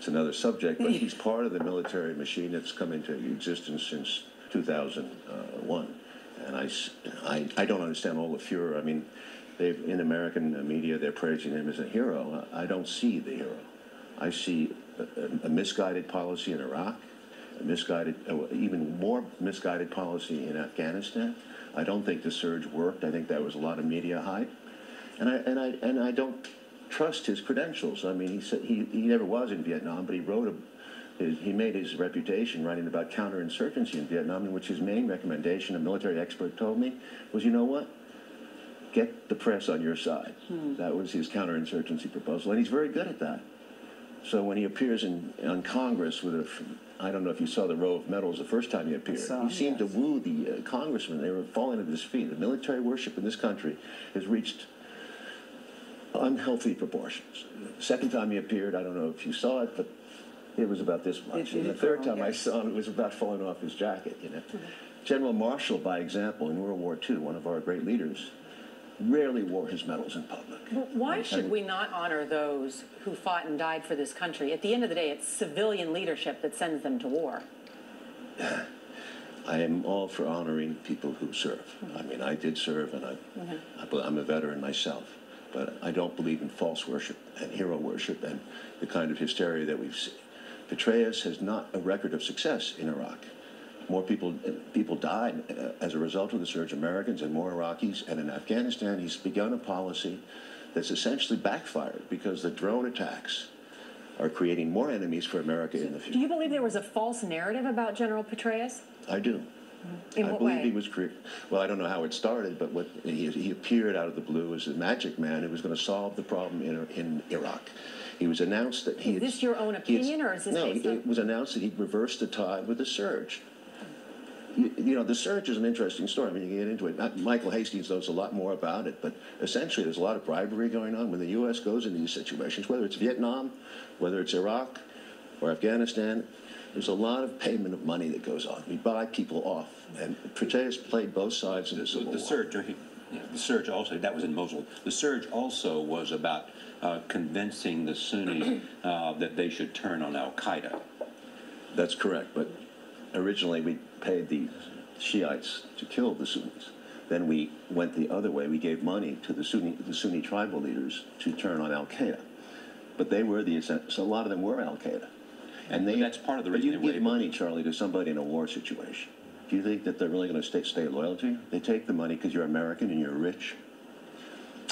It's another subject, but he's part of the military machine that's come into existence since 2001. And I don't understand all the furor. I mean, in American media, they're praising him as a hero. I don't see the hero. I see a misguided policy in Iraq, a misguided, even more misguided policy in Afghanistan. I don't think the surge worked. I think that was a lot of media hype, and I don't trust his credentials. I mean, he said he never was in Vietnam, but he made his reputation writing about counterinsurgency in Vietnam, in which his main recommendation, a military expert told me, was, you know what? Get the press on your side. That was his counterinsurgency proposal, and he's very good at that. So when he appears on Congress with I don't know if you saw the row of medals the first time he appeared. He seemed to woo the congressmen. They were falling at his feet. The military worship in this country has reached unhealthy proportions. Second time he appeared, I don't know if you saw it, but it was about this much. And the third time I saw him, it was about falling off his jacket, you know. General Marshall, by example, in World War II, one of our great leaders, rarely wore his medals in public. Well, why should we not honor those who fought and died for this country? At the end of the day, it's civilian leadership that sends them to war. I am all for honoring people who serve. I mean, I did serve, and I'm a veteran myself. But I don't believe in false worship and hero worship and the kind of hysteria that we've seen. Petraeus has not a record of success in Iraq. More people died as a result of the surge, Americans and more Iraqis. And in Afghanistan, he's begun a policy that's essentially backfired because the drone attacks are creating more enemies for America in the future. Do you believe there was a false narrative about General Petraeus? I do. In what way? He was well, I don't know how it started, but he appeared out of the blue as a magic man who was going to solve the problem in Iraq. He was announced that he... Is this your own opinion, or is this based on... No, it was announced that he'd reversed the tide with the surge. You know, the surge is an interesting story. I mean, you can get into it. Michael Hastings knows a lot more about it, but essentially there's a lot of bribery going on when the U.S. goes into these situations, whether it's Vietnam, whether it's Iraq or Afghanistan. There's a lot of payment of money that goes on. We buy people off, and Petraeus played both sides of the Civil War. The surge also, that was in Mosul. The surge also was about convincing the Sunnis that they should turn on Al-Qaeda. That's correct, but originally we paid the Shiites to kill the Sunnis. Then we went the other way. We gave money to the Sunni tribal leaders to turn on Al-Qaeda. But they were so a lot of them were Al-Qaeda. And that's part of the reason. You give money, Charlie, to somebody in a war situation. Do you think that they're really going to stay loyal to you? They take the money because you're American and you're rich.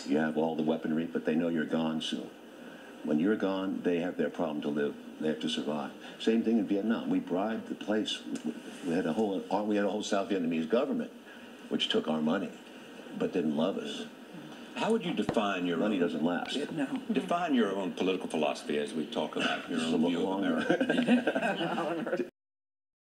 You have all the weaponry, but they know you're gone soon. When you're gone, they have their problem to live. They have to survive. Same thing in Vietnam. We bribed the place. We had a whole South Vietnamese government, which took our money, but didn't love us. How would you define your money doesn't last? No. Define your own political philosophy as we talk about your own view of America.